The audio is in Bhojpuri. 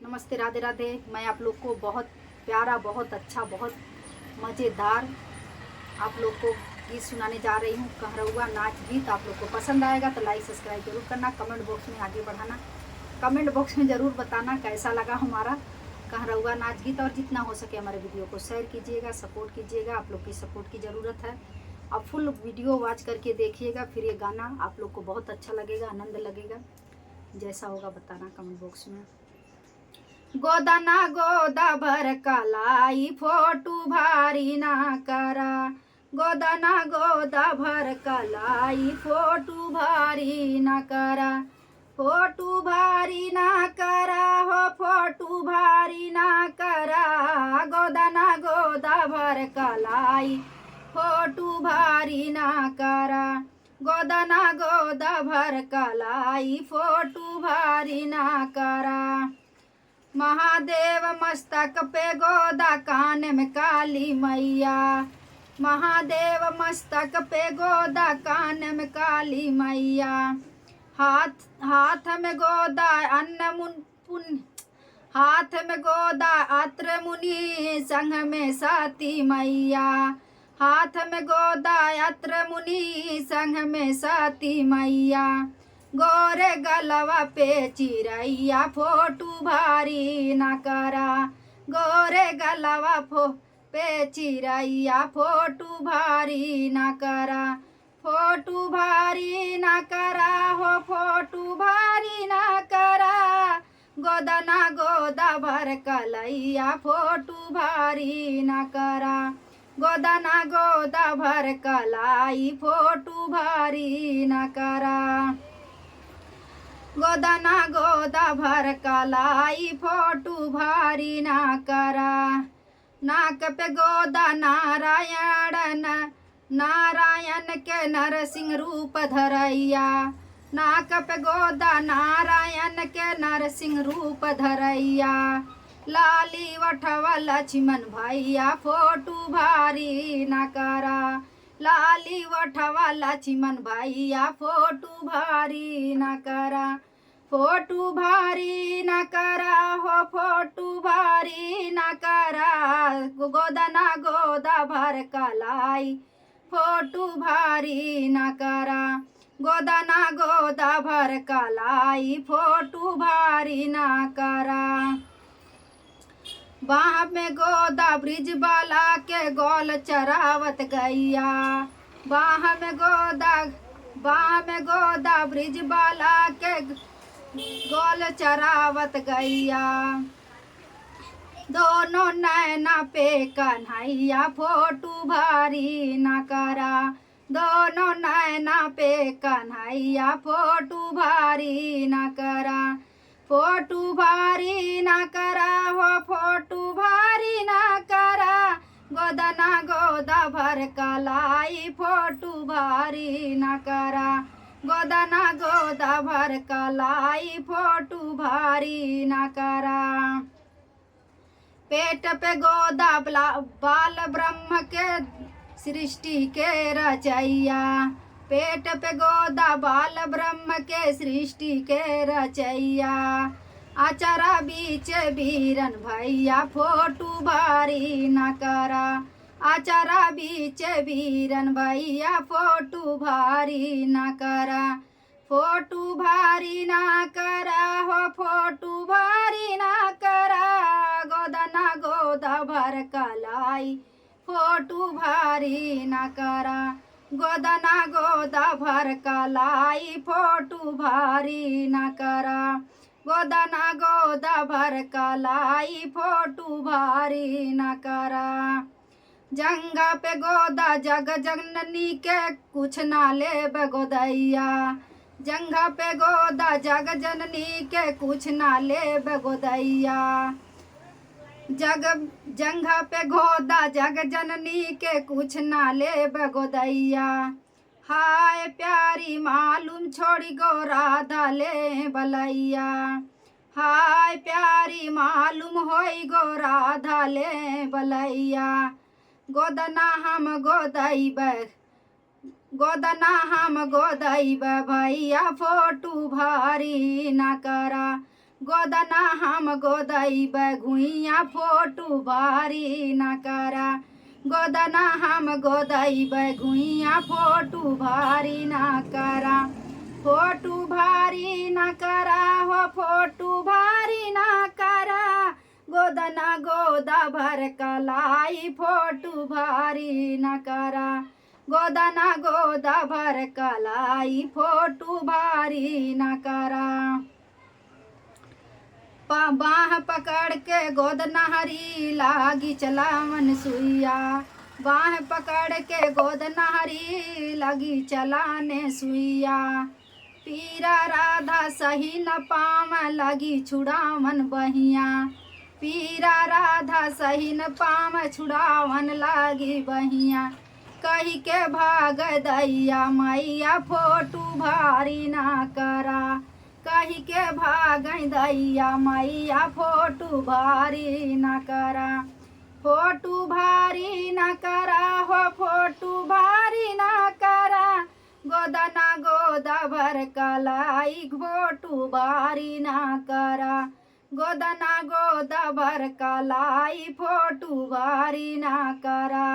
नमस्ते, राधे राधे। मैं आप लोग को बहुत प्यारा, बहुत अच्छा, बहुत मज़ेदार आप लोग को गीत सुनाने जा रही हूँ। कहरौआ नाच गीत आप लोग को पसंद आएगा तो लाइक सब्सक्राइब जरूर करना, कमेंट बॉक्स में आगे बढ़ाना, कमेंट बॉक्स में ज़रूर बताना कैसा लगा हमारा कहरौआ नाच गीत। और जितना हो सके हमारे वीडियो को शेयर कीजिएगा, सपोर्ट कीजिएगा। आप लोग की सपोर्ट की ज़रूरत है। आप फुल वीडियो वॉच करके देखिएगा, फिर ये गाना आप लोग को बहुत अच्छा लगेगा, आनंद लगेगा। जैसा होगा बताना कमेंट बॉक्स में। गोदना गोदा भर कलाई फोटू भारी ना करा, गोदना गोदा भर कलाई फोटू भारी ना करा, फोटू भारी ना करा हो, फोटू भारी ना करा, गोदना गोदा भर कलाई फोटू भारी ना करा, गोदना गोदा भर कलाई फोटू भारी ना करा। महादेव मस्तक पे गोदा, कान में काली मैया, महादेव मस्तक पे गोदा, कान में काली मैया, हाथ हाथ में गोदा अन्न पुण्य, हाथ में गोदा अत्र मुनि, संग में सती मैया, हाथ में गोदा अत्र मुनि, संग में सती मैया, गोरे गलवा पे चिरैया फोटू भारी ना करा, गोरे गलवा पे चिरैया फोटू भारी ना करा, फोटू भारी ना करा हो, फोटू भारी ना करा, गोदना गोदा भर कलैया फोटू भारी ना करा, गोदना गोदा भर कलाई फोटू भारी ना करा, गोदना गोदा भर कलाई फोटू भारी ना करा, नाक पे गोदा नारायण, नारायण के नरसिंह रूप धरैया, नाक पे गोदा नारायण के नरसिंह रूप धरैया, लाली वठवा लक्ष्मण भैया फोटू भारी ना करा, लाली वठवा लक्ष्मण भैया फोटू भारी ना करा, फोटू भारी ना करा हो, फोटू भारी ना करा, गोदना गोदा भर कलाई फोटू भारी ना करा, गोदना गोदा भर कलाई फोटू भारी ना करा। बाह में गोदा ब्रिज बाला के गोल चरावत गैया, बाह में गोदा ब्रिज बाला के गोल चरावत गैया, दोनों नैना पे कन्हैया फोटू भारी ना करा, दोनों नैना पे कन्हैया फोटू भारी ना करा, फोटू भारी ना करा हो, फोटू भारी ना करा, गोदना गोदा भर कलाई फोटू भारी ना करा, गोदना गोदा भर कलाई फोटू भारी ना करा, पेट पे गोदा बाल ब्रह्म के सृष्टि के रचैया, पेट पे गोदा बाल ब्रह्म के सृष्टि के रचैया, आचारा बीच बीरन भैया फोटू भारी ना करा, आचारा बीच बीरन भैया फोटू भारी ना करा, फोटू भारी ना करा हो, फोटू भारी ना करा, गोदना गोदा भर कलाई फोटू भारी ना करा, गोदना गोदा भर कलाई फोटू भारी ना करा, गोदना गोदा भर कलाई फोटू भारी ना करा, जंगा पे गोदा जग जननी के कुछ ना ले गोदैया, जंगा पे गोदा जग जननी के कुछ ना ले गोदैया, जंघा पे गोदा जग जननी के कुछ ना ले गोदैया, हाय प्यारी मालूम छोड़ी गो राधा ले बलैया, हाय प्यारी मालूम होई गो राधा ले बलैया, गोदना हम गोदैब, गोदना हम गोदैब भैया फोटू भारी ना करा, गोदना हम गोदैब घुइया फोटू भारी न करा। गोदना हम गोदैब घुइया फोटू भारी न करा। फोटू भारी न करा हो फोटू भारी न करा। गोदना गोदा भर कलाई फोटू भारी न करा। गोदना गोदा भर कलाई फोटू भारी न करा। बाह पकड़ के गोद नहरी लागी चलावन सुइया। बाह पकड़ के गोद नहरी लगी चलाने सुइया। पीरा राधा सही न पाम लगी छुड़ावन बहिया। पीरा राधा सही न पाम छुड़ावन लगी बहिया। कही के भाग दैया मैया फोटू भारी ना करा। कही के भाग दैया मैया फोटू भारी न करा। फोटू भारी न करा हो फोटू भारी न करा। गोदना गोदा भर कलाई फोटू भारी न करा। गोदना गोदा भर कलाई फोटू भारी न करा।